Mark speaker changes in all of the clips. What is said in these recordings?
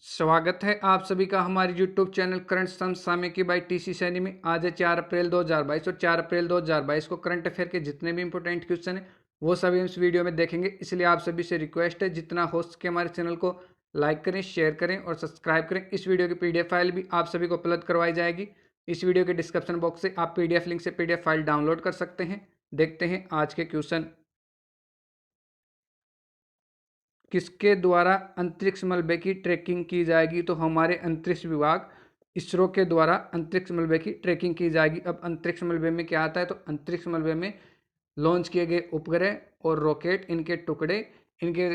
Speaker 1: स्वागत है आप सभी का हमारे YouTube चैनल करंट समसामयिकी बाई टीसी सैनी में। आज है 4 अप्रैल 2022 और 4 अप्रैल 2022 को करंट अफेयर के जितने भी इंपॉर्टेंट क्वेश्चन हैं वो सभी इस वीडियो में देखेंगे। इसलिए आप सभी से रिक्वेस्ट है जितना हो सके हमारे चैनल को लाइक करें, शेयर करें और सब्सक्राइब करें। इस वीडियो की पीडीएफ फाइल भी आप सभी को उपलब्ध करवाई जाएगी। इस वीडियो के डिस्क्रिप्शन बॉक्स से आप पीडीएफ लिंक से पीडीएफ फाइल डाउनलोड कर सकते हैं। देखते हैं आज के क्वेश्चन। किसके द्वारा अंतरिक्ष मलबे की ट्रैकिंग की जाएगी? तो हमारे अंतरिक्ष विभाग इसरो के द्वारा अंतरिक्ष मलबे की ट्रैकिंग की जाएगी। अब अंतरिक्ष मलबे में क्या आता है? तो अंतरिक्ष मलबे में लॉन्च किए गए उपग्रह और रॉकेट, इनके टुकड़े, इनके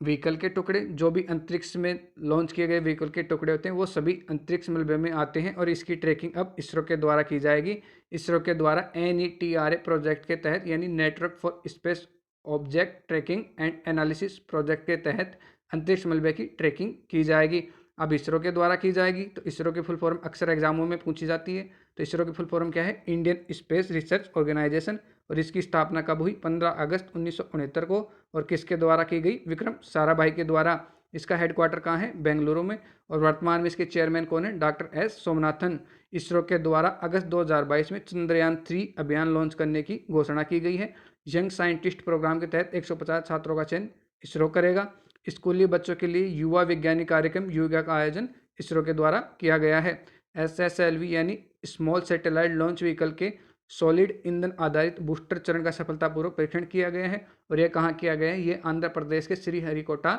Speaker 1: व्हीकल के टुकड़े, जो भी अंतरिक्ष में लॉन्च किए गए व्हीकल के टुकड़े होते हैं वो सभी अंतरिक्ष मलबे में आते हैं और इसकी ट्रैकिंग अब इसरो के द्वारा की जाएगी। इसरो के द्वारा NETRA प्रोजेक्ट के तहत, यानी network for space object tracking and analysis project के तहत अंतरिक्ष मलबे की ट्रैकिंग की जाएगी। अब इसरो के द्वारा की जाएगी। तो इसरो की फुल फॉर्म अक्सर एग्जामों में पूछी जाती है। तो इसरो की फुल फॉर्म क्या है? Indian Space Research Organisation. और इसकी स्थापना कब हुई? 15 अगस्त 1969 को। और किसके द्वारा की गई? विक्रम साराभाई के द्वारा। इसका हेडक्वार्टर कहाँ है? बेंगलुरु में। और वर्तमान में इसके चेयरमैन कौन है? Doctor S Somanathan. इसरो के द्वारा अगस्त 2022 में चंद्रयान 3 अभियान लॉन्च करने की घोषणा की गई है। यंग साइंटिस्ट प्रोग्राम के तहत 150 छात्रों का चयन इसरो करेगा। स्कूली बच्चों के लिए युवा विज्ञानी कार्यक्रम युविका का आयोजन इसरो के द्वारा किया गया है। SSLV यानी स्मॉल सैटेलाइट लॉन्च व्हीकल के सॉलिड ईंधन आधारित बूस्टर चरण का सफलतापूर्वक परीक्षण किया गया है। और यह कहाँ किया गया है? ये आंध्र प्रदेश के श्रीहरिकोटा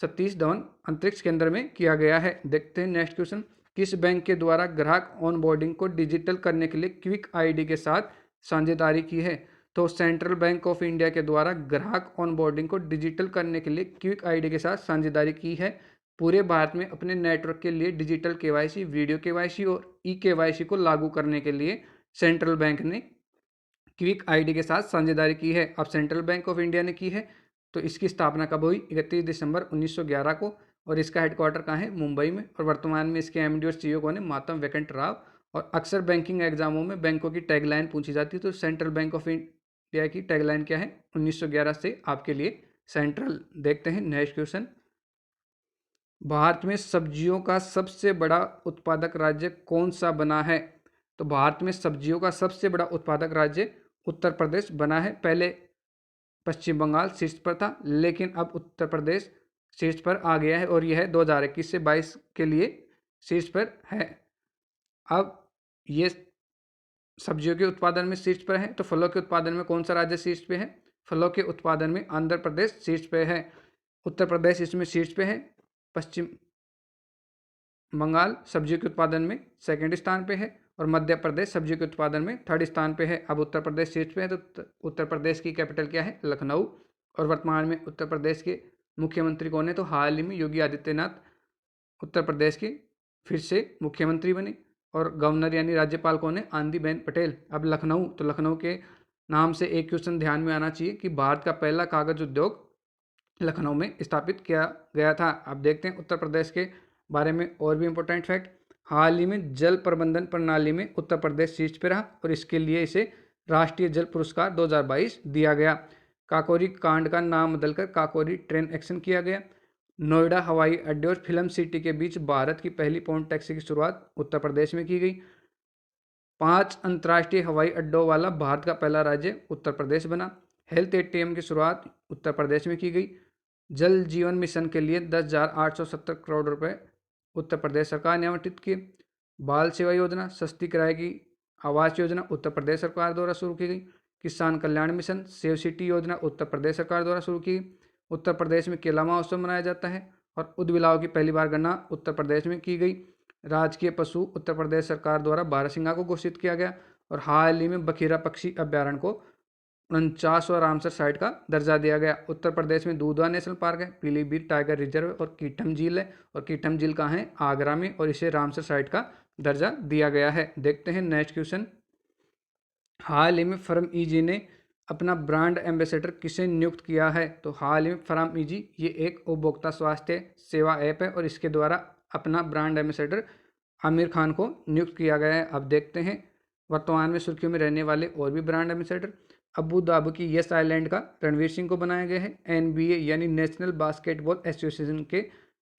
Speaker 1: सतीश धवन अंतरिक्ष केंद्र में किया गया है। देखते हैं नेक्स्ट क्वेश्चन। किस बैंक के द्वारा ग्राहक ऑनबोर्डिंग को डिजिटल करने के लिए क्विक आईडी के साथ साझेदारी की है? तो सेंट्रल बैंक ऑफ इंडिया के द्वारा ग्राहक ऑनबोर्डिंग को डिजिटल करने के लिए क्विक आईडी के साथ साझेदारी की है। पूरे भारत में अपने नेटवर्क के लिए डिजिटल केवाईसी, वीडियो केवाईसी और केवाईसी को लागू करने के लिए सेंट्रल बैंक ने क्विक आईडी के साथ साझेदारी की है। अब सेंट्रल बैंक ऑफ इंडिया ने की है। तो इसकी स्थापना कब हुई? 31 दिसंबर 1911 को। और इसका हेडक्वार्टर कहाँ है? मुंबई में। और वर्तमान में इसके MD और CEO कौन है? मातम वेंकट राव। और अक्सर बैंकिंग एग्जामों में बैंकों की टैगलाइन पूछी जाती है। तो सेंट्रल बैंक ऑफ इंडिया की टैगलाइन क्या है? 1911 से आपके लिए सेंट्रल। देखते हैं नेक्स्ट क्वेश्चन। भारत में सब्जियों का सबसे बड़ा उत्पादक राज्य कौन सा बना है? तो भारत में सब्जियों का सबसे बड़ा उत्पादक राज्य उत्तर प्रदेश बना है। पहले पश्चिम बंगाल शीर्ष पर था, लेकिन अब उत्तर प्रदेश शीर्ष पर आ गया है और यह 2021 से 22 के लिए शीर्ष पर है। अब ये सब्जियों के उत्पादन में शीर्ष पर है। तो फलों के उत्पादन में कौन सा राज्य शीर्ष पे है? फलों के उत्पादन में आंध्र प्रदेश शीर्ष पे है। उत्तर प्रदेश इसमें शीर्ष पे है। पश्चिम बंगाल सब्जियों के उत्पादन में सेकंड स्थान पे है और मध्य प्रदेश सब्जियों के उत्पादन में थर्ड स्थान पे है। अब उत्तर प्रदेश शीर्ष पे है। तो उत्तर प्रदेश की कैपिटल क्या है? लखनऊ। और वर्तमान में उत्तर प्रदेश के मुख्यमंत्री कौन है? तो हाल ही में योगी आदित्यनाथ उत्तर प्रदेश के फिर से मुख्यमंत्री बने। और गवर्नर यानी राज्यपाल कौन है? आनंदीबेन पटेल। अब लखनऊ, तो लखनऊ के नाम से एक क्वेश्चन ध्यान में आना चाहिए कि भारत का पहला कागज उद्योग लखनऊ में स्थापित किया गया था। अब देखते हैं उत्तर प्रदेश के बारे में और भी इम्पोर्टेंट फैक्ट। हाल ही में जल प्रबंधन प्रणाली में उत्तर प्रदेश शीर्ष पर रहा और इसके लिए इसे राष्ट्रीय जल पुरस्कार 2022 दिया गया। काकोरी कांड का नाम बदलकर काकोरी ट्रेन एक्शन किया गया। नोएडा हवाई अड्डे और फिल्म सिटी के बीच भारत की पहली पॉन्ड टैक्सी की शुरुआत उत्तर प्रदेश में की गई। 5 अंतर्राष्ट्रीय हवाई अड्डों वाला भारत का पहला राज्य उत्तर प्रदेश बना। हेल्थ ATM की शुरुआत उत्तर प्रदेश में की गई। जल जीवन मिशन के लिए 10,870 करोड़ रुपए उत्तर प्रदेश सरकार ने आवंटित किए। बाल सेवा योजना, सस्ती किराए की आवास योजना उत्तर प्रदेश सरकार द्वारा शुरू की गई। किसान कल्याण मिशन, सेव सिटी योजना उत्तर प्रदेश सरकार द्वारा शुरू की गई। उत्तर प्रदेश में केला महोत्सव मनाया जाता है। और उद्बिलाव की पहली बार गणना उत्तर प्रदेश में की गई। राजकीय पशु उत्तर प्रदेश सरकार द्वारा बारहसिंगा को घोषित किया गया। और हाल ही में बखीरा पक्षी अभ्यारण्य को 49वां रामसर साइट का दर्जा दिया गया। उत्तर प्रदेश में दूधवा नेशनल पार्क है, पीलीभीत टाइगर रिजर्व और कीटम झील है। और कीटम झील कहाँ है? आगरा में। और इसे रामसर साइट का दर्जा दिया गया है। देखते हैं नेक्स्ट क्वेश्चन। हाल ही में फर्म ईजी ने अपना ब्रांड एम्बेसडर किसे नियुक्त किया है? तो हाल ही में फर्म ईजी ये एक उपभोक्ता स्वास्थ्य सेवा ऐप है और इसके द्वारा अपना ब्रांड एम्बेसडर आमिर खान को नियुक्त किया गया है। अब देखते हैं वर्तमान में सुर्खियों में रहने वाले और भी ब्रांड एम्बेसडर। अबू धाबी की येस आइलैंड का रणवीर सिंह को बनाया गया है। NBA यानी नेशनल बास्केटबॉल एसोसिएशन के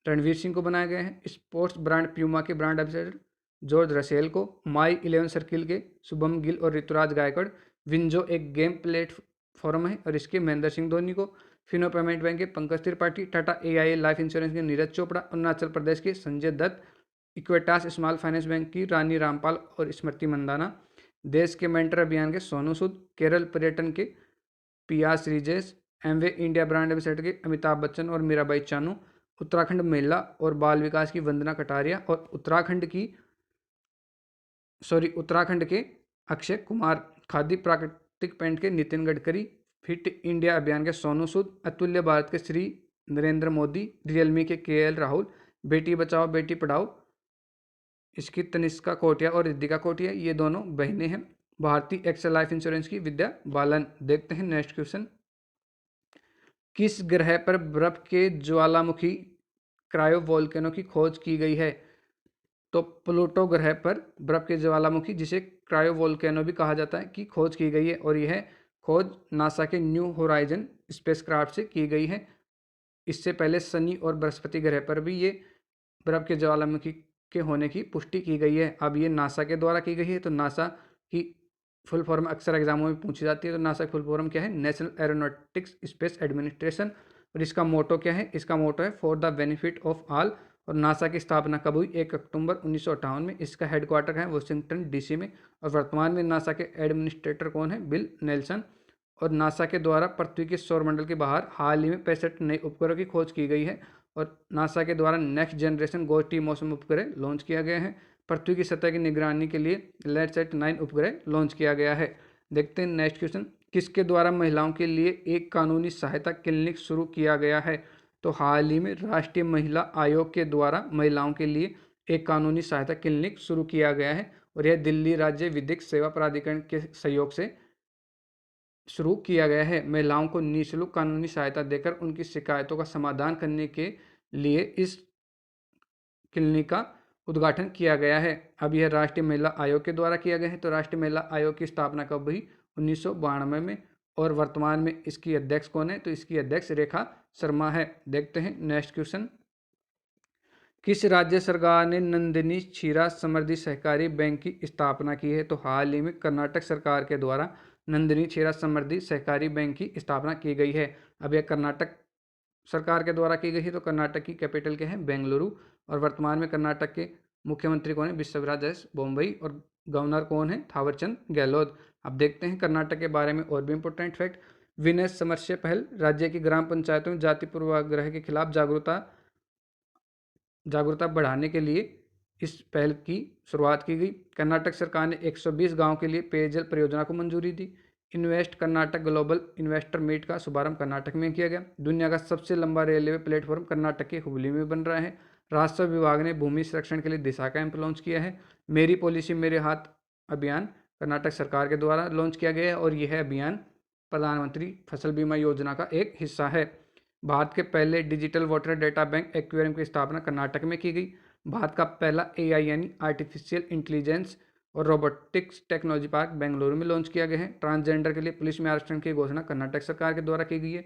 Speaker 1: रणवीर सिंह को बनाया गया है। स्पोर्ट्स ब्रांड प्यूमा के ब्रांड एम्बेसडर जॉर्ज रसेल को। माई 11 सर्किल के शुभम गिल और ऋतुराज गायकवाड़। विंजो एक गेम प्लेटफॉर्म है और इसके महेंद्र सिंह धोनी को। फिनो पेमेंट बैंक के Pankaj Tripathi. Tata AIA life insurance के नीरज चोपड़ा। अरुणाचल प्रदेश के Sanjay Dutt. Equitas small finance bank की रानी रामपाल और स्मृति मंदाना। देश के मेंटर अभियान के सोनू सूद। केरल पर्यटन के पिया Sreejesh. Amway India brand ambassador के अमिताभ बच्चन और मीराबाई चानू। उत्तराखंड महिला और बाल विकास की वंदना कटारिया और उत्तराखंड के अक्षय कुमार। खादी प्राकृतिक पेंट के नितिन गडकरी। फिट इंडिया अभियान के सोनू सूद। अतुल्य भारत के श्री नरेंद्र मोदी। रियलमी के केएल राहुल। बेटी बचाओ बेटी पढ़ाओ इसकी तनिष्का कोटिया और रिद्धिका कोटिया, ये दोनों बहनें हैं। भारतीय एक्सल लाइफ इंश्योरेंस की विद्या बालन। देखते हैं नेक्स्ट क्वेश्चन। किस ग्रह पर बर्फ के ज्वालामुखी क्रायोवोल्केनो की खोज की गई है? तो प्लूटो ग्रह पर बर्फ के ज्वालामुखी, जिसे क्रायोवोल्केनो भी कहा जाता है, की खोज की गई है और यह खोज नासा के न्यू होराइजन स्पेसक्राफ्ट से की गई है। इससे पहले शनि और बृहस्पति ग्रह पर भी ये बर्फ के ज्वालामुखी के होने की पुष्टि की गई है। अब ये नासा के द्वारा की गई है। तो नासा की फुल फॉर्म अक्सर एग्जामों में पूछी जाती है। तो नासा की फुल फॉर्म क्या है? National aeronautics space administration. और इसका मोटो क्या है? इसका मोटो है for the benefit of all. और नासा की स्थापना कब हुई? 1 अक्टूबर 1958 में। इसका हेडक्वार्टर है वाशिंगटन डीसी में। और वर्तमान में नासा के एडमिनिस्ट्रेटर कौन है? Bill Nelson. और नासा के द्वारा पृथ्वी के सौरमंडल के बाहर हाल ही में 65 नए उपग्रहों की खोज की गई है। और नासा के द्वारा नेक्स्ट जनरेशन गोटी मौसम उपग्रह लॉन्च किया गया है। पृथ्वी की सतह की निगरानी के लिए लैंडसैट 9 उपग्रह लॉन्च किया गया है। देखते हैं नेक्स्ट क्वेश्चन। किसके द्वारा महिलाओं के लिए एक कानूनी सहायता क्लिनिक शुरू किया गया है? तो हाल ही में राष्ट्रीय महिला आयोग के द्वारा महिलाओं के लिए एक कानूनी सहायता क्लिनिक शुरू किया गया है और यह दिल्ली राज्य विधिक सेवा प्राधिकरण के सहयोग से शुरू किया गया है। महिलाओं को निःशुल्क कानूनी सहायता देकर उनकी शिकायतों का समाधान करने के लिए इस क्लिनिक का उद्घाटन किया गया है। अब यह राष्ट्रीय महिला आयोग के द्वारा किया गया है। तो राष्ट्रीय महिला आयोग की स्थापना कब हुई? 1992 में। और वर्तमान में इसकी अध्यक्ष कौन है? तो इसकी अध्यक्ष रेखा शर्मा है। देखते हैं नेक्स्ट क्वेश्चन। किस राज्य सरकार ने नंदिनी क्षीरा समृद्धि सहकारी बैंक की स्थापना की है? तो हाल ही में कर्नाटक सरकार के द्वारा नंदिनी क्षीरा समृद्धि सहकारी बैंक की स्थापना की गई है। अब यह कर्नाटक सरकार के द्वारा की गई है। तो कर्नाटक की कैपिटल क्या है? बेंगलुरु। और वर्तमान में कर्नाटक के मुख्यमंत्री कौन है? बिस्वराज एस बोम्बई। और गवर्नर कौन है? थावरचंद गहलोत। अब देखते हैं कर्नाटक के बारे में और भी इंपॉर्टेंट फैक्ट। विनय समस्या पहल राज्य की ग्राम पंचायतों में जाति पूर्वाग्रह के खिलाफ जागरूकता बढ़ाने के लिए इस पहल की शुरुआत की गई। कर्नाटक सरकार ने 120 गांव के लिए पेयजल परियोजना को मंजूरी दी। Invest Karnataka global investor meet का शुभारंभ कर्नाटक में किया गया। दुनिया का सबसे लंबा रेलवे प्लेटफॉर्म कर्नाटक के हुबली में बन रहा है। राजस्व विभाग ने भूमि संरक्षण के लिए दिशा कैंप लॉन्च किया है। मेरी पॉलिसी मेरे हाथ अभियान कर्नाटक सरकार के द्वारा लॉन्च किया गया है और यह अभियान प्रधानमंत्री फसल बीमा योजना का एक हिस्सा है। भारत के पहले digital water data bank aquarium की स्थापना कर्नाटक में की गई। भारत का पहला एआई यानी आर्टिफिशियल इंटेलिजेंस और रोबोटिक्स टेक्नोलॉजी पार्क बेंगलुरु में लॉन्च किया गया है। ट्रांसजेंडर के लिए पुलिस में आरक्षण की घोषणा कर्नाटक सरकार के द्वारा की गई है।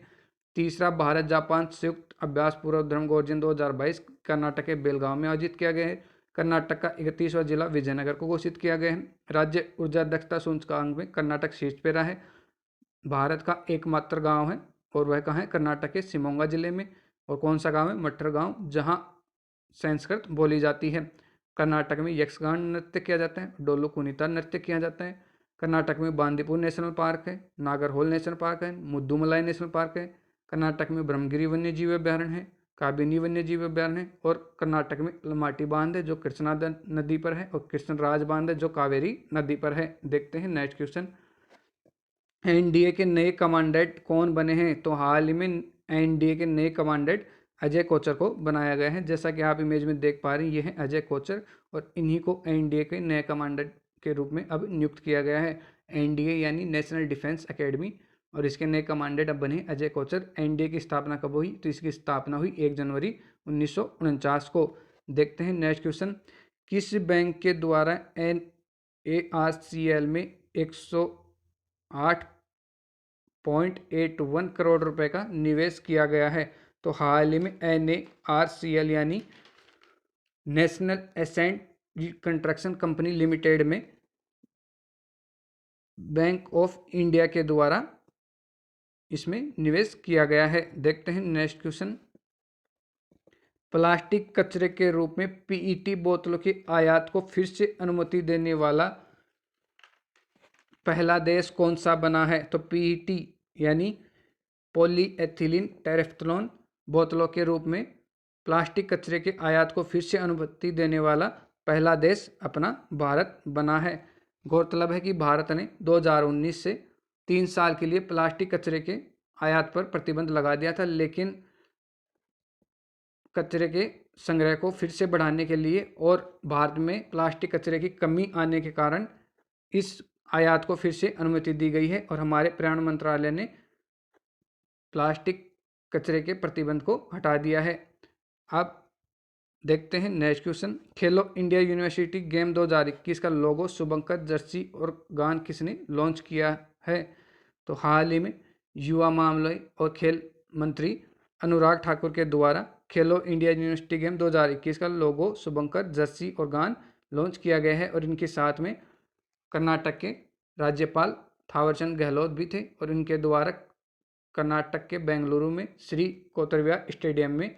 Speaker 1: तीसरा भारत जापान संयुक्त अभ्यास पूर्व धर्म गोर्जन 2022 कर्नाटक के बेलगांव में आयोजित किया गया है। कर्नाटक का 31वां जिला विजयनगर को घोषित किया गया है। राज्य ऊर्जा दक्षता सूचकांक में कर्नाटक शीर्ष पे रहा है। भारत का एकमात्र गांव है और वह कहाँ है? कर्नाटक के शिमोगा जिले में। और कौन सा गांव है? मट्टर गांव, जहां संस्कृत बोली जाती है। कर्नाटक में यक्षगान नृत्य किया जाता है। डोलो कुनिता नृत्य किया जाता है। कर्नाटक में बांदीपुर नेशनल पार्क है। नागरहोल नेशनल पार्क है। मुद्दुमलाई नेशनल पार्क है। कर्नाटक में ब्रह्मगिरी वन्यजीव अभ्यारण्य है। काबिनी वन्यजीव अभ्यारण्य है। और कर्नाटक में अलमाटी बांध है जो कृष्णा नदी पर है और कृष्णराज बांध है जो कावेरी नदी पर है। देखते हैं नेक्स्ट क्वेश्चन। एनडीए के नए कमांडेंट कौन बने हैं? तो हाल ही में एनडीए के नए कमांडेंट अजय कोचर को बनाया गया है। जैसा कि आप इमेज में देख पा रहे हैं, ये है अजय कोचर और इन्हीं को एनडीए के नए कमांडेंट के रूप में अब नियुक्त किया गया है। एनडीए यानी नेशनल डिफेंस एकेडमी और इसके नए कमांडेंट अब बने अजय कोचर। एनडीए की स्थापना कब हुई? तो इसकी स्थापना हुई 1 जनवरी 1949 को। देखते हैं नेक्स्ट क्वेश्चन। किस बैंक के द्वारा NARCL में 108.81 करोड़ रुपए का निवेश किया गया है? तो हाल ही में NARCL यानी National Asset Reconstruction Company Limited में बैंक ऑफ इंडिया के द्वारा इसमें निवेश किया गया है। देखते हैं नेक्स्ट क्वेश्चन। प्लास्टिक कचरे के रूप में PET बोतलों की आयात को फिर से अनुमति देने वाला पहला देश कौन सा बना है? तो PET यानी पॉलीएथिलीन टेरेफ्थलॉन बोतलों के रूप में प्लास्टिक कचरे के आयात को फिर से अनुमति देने वाला पहला देश अपना भारत बना है। गौरतलब है कि भारत ने 2019 से 3 साल के लिए प्लास्टिक कचरे के आयात पर प्रतिबंध लगा दिया था, लेकिन कचरे के संग्रह को फिर से बढ़ाने के लिए और भारत में प्लास्टिक कचरे की कमी आने के कारण इस आयात को फिर से अनुमति दी गई है और हमारे पर्यावरण मंत्रालय ने प्लास्टिक कचरे के प्रतिबंध को हटा दिया है। अब देखते हैं नेक्स्ट क्वेश्चन। खेलो इंडिया यूनिवर्सिटी गेम 2021 का लोगो, शुभंकर, जर्सी और गान किसने लॉन्च किया है? तो हाल ही में युवा मामले और खेल मंत्री अनुराग ठाकुर के द्वारा खेलो इंडिया यूनिवर्सिटी गेम 2021 का लोगो, शुभंकर, जर्सी और गान लॉन्च किया गया है और इनके साथ में कर्नाटक के राज्यपाल थावरचंद गहलोत भी थे और इनके द्वारा कर्नाटक के बेंगलुरु में श्री कोतरविया स्टेडियम में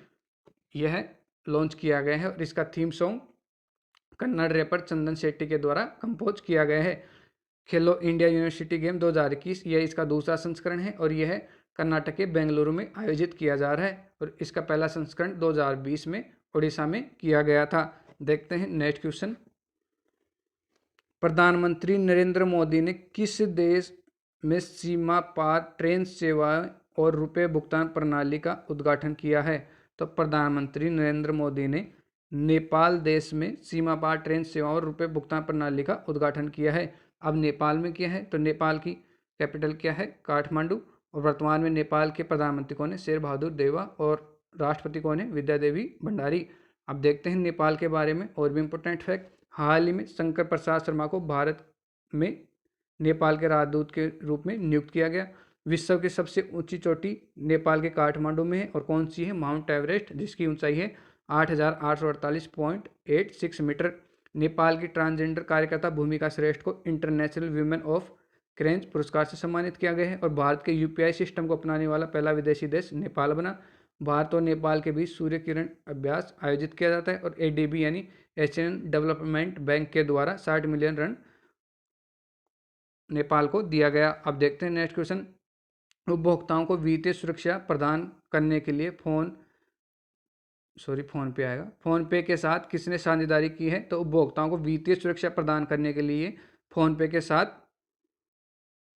Speaker 1: यह लॉन्च किया गया है और इसका थीम सॉन्ग कन्नड़ रैपर चंदन शेट्टी के द्वारा कंपोज किया गया है। खेलो इंडिया यूनिवर्सिटी गेम 2021 यह इसका दूसरा संस्करण है और यह कर्नाटक के बेंगलुरु में आयोजित किया जा रहा है और इसका पहला संस्करण 2020 में उड़ीसा में किया गया था। देखते हैं नेक्स्ट क्वेश्चन। प्रधानमंत्री नरेंद्र मोदी ने किस देश में सीमा पार ट्रेन सेवाएं और रुपए भुगतान प्रणाली का उद्घाटन किया है? तो प्रधानमंत्री नरेंद्र मोदी ने नेपाल देश में सीमा पार ट्रेन सेवाओं और रुपए भुगतान प्रणाली का उद्घाटन किया है। अब नेपाल में किया है तो नेपाल की कैपिटल क्या है? काठमांडू। और वर्तमान में नेपाल के प्रधानमंत्री कौन है? शेर बहादुर देवा। और राष्ट्रपति कौन है? विद्या देवी भंडारी। अब देखते हैं नेपाल के बारे में और भी इम्पोर्टेंट फैक्ट। हाल ही में शंकर प्रसाद शर्मा को भारत में नेपाल के राजदूत के रूप में नियुक्त किया गया। विश्व की सबसे ऊंची चोटी नेपाल के काठमांडू में है और कौन सी है? माउंट एवरेस्ट, जिसकी ऊंचाई है 8,848.86 मीटर। नेपाल की ट्रांसजेंडर कार्यकर्ता भूमिका श्रेष्ठ को इंटरनेशनल वीमेन ऑफ क्रेंज पुरस्कार से सम्मानित किया गया है और भारत के UPI सिस्टम को अपनाने वाला पहला विदेशी देश नेपाल बना। भारत और नेपाल के बीच सूर्य किरण अभ्यास आयोजित किया जाता है और ADB यानी एशियन डेवलपमेंट बैंक के द्वारा 60 मिलियन ऋण नेपाल को दिया गया। अब देखते हैं नेक्स्ट क्वेश्चन। उपभोक्ताओं को वित्तीय सुरक्षा प्रदान करने के लिए फोन पे आएगा। फोन पे के साथ किसने साझेदारी की है? तो उपभोक्ताओं को वित्तीय सुरक्षा प्रदान करने के लिए फोन पे के साथ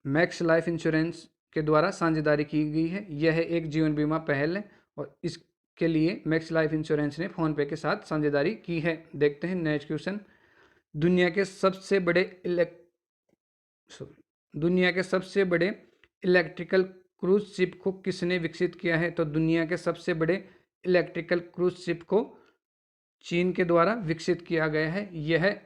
Speaker 1: मैक्स लाइफ इंश्योरेंस के द्वारा साझेदारी की गई है। यह एक जीवन बीमा पहल है और इसके लिए मैक्स लाइफ इंश्योरेंस ने फोन पे के साथ साझेदारी की है। देखते हैं नेक्स्ट क्वेश्चन। दुनिया के सबसे बड़े इलेक्ट्रिकल क्रूज शिप को किसने विकसित किया है? तो दुनिया के सबसे बड़े इलेक्ट्रिकल क्रूज शिप को चीन के द्वारा विकसित किया गया है। यह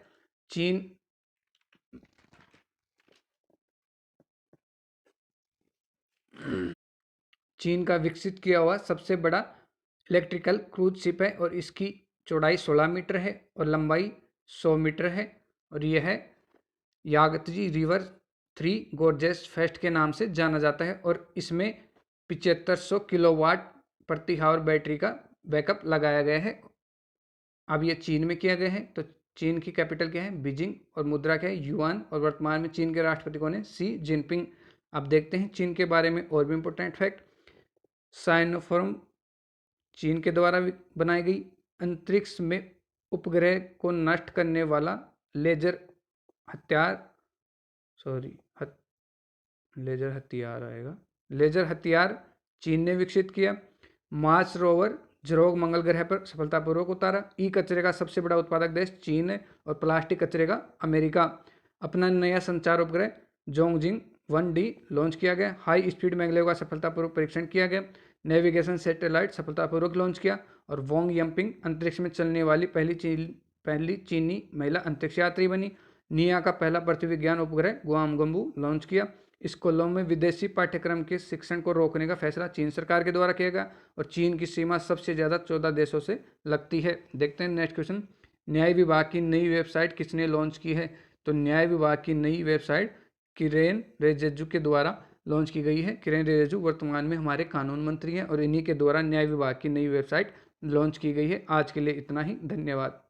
Speaker 1: चीन का विकसित किया हुआ सबसे बड़ा इलेक्ट्रिकल क्रूज शिप है और इसकी चौड़ाई 16 मीटर है और लंबाई 100 मीटर है और यह यागत्जी रिवर 3 गोर्जेस फेस्ट के नाम से जाना जाता है और इसमें 7500 किलोवाट प्रति हावर बैटरी का बैकअप लगाया गया है। अब ये चीन में किया गया है तो चीन की कैपिटल क्या है? बीजिंग। और मुद्रा क्या है? युआन। और वर्तमान में चीन के राष्ट्रपति कौन है? Xi Jinping. अब देखते हैं चीन के बारे में और भी इम्पोर्टेंट फैक्ट। साइनोफॉर्म चीन के द्वारा बनाई गई अंतरिक्ष में उपग्रह को नष्ट करने वाला लेजर हथियार चीन ने विकसित किया। मार्स रोवर ज़रोग मंगल ग्रह पर सफलतापूर्वक उतारा। कचरे का सबसे बड़ा उत्पादक देश चीन है और प्लास्टिक कचरे का अमेरिका। अपना नया संचार उपग्रह जोंगजिंग 1D लॉन्च किया गया। हाई स्पीड मैगलेव का सफलतापूर्वक परीक्षण किया गया। नेविगेशन सैटेलाइट सफलतापूर्वक लॉन्च किया और वोंग यम्पिंग अंतरिक्ष में चलने वाली पहली चीनी महिला अंतरिक्ष यात्री बनी। निया का पहला पृथ्वी विज्ञान उपग्रह गुआमगंबू लॉन्च किया। स्कूलों में विदेशी पाठ्यक्रम के शिक्षण को रोकने का फैसला चीन सरकार के द्वारा किया गया और चीन की सीमा सबसे ज़्यादा 14 देशों से लगती है। देखते हैं नेक्स्ट क्वेश्चन, न्याय विभाग की नई वेबसाइट किसने लॉन्च की है? तो न्याय विभाग की नई वेबसाइट किरेन रिजिजू के द्वारा लॉन्च की गई है। किरेन रिजिजू वर्तमान में हमारे कानून मंत्री हैं और इन्हीं के द्वारा न्याय विभाग की नई वेबसाइट लॉन्च की गई है। आज के लिए इतना ही, धन्यवाद।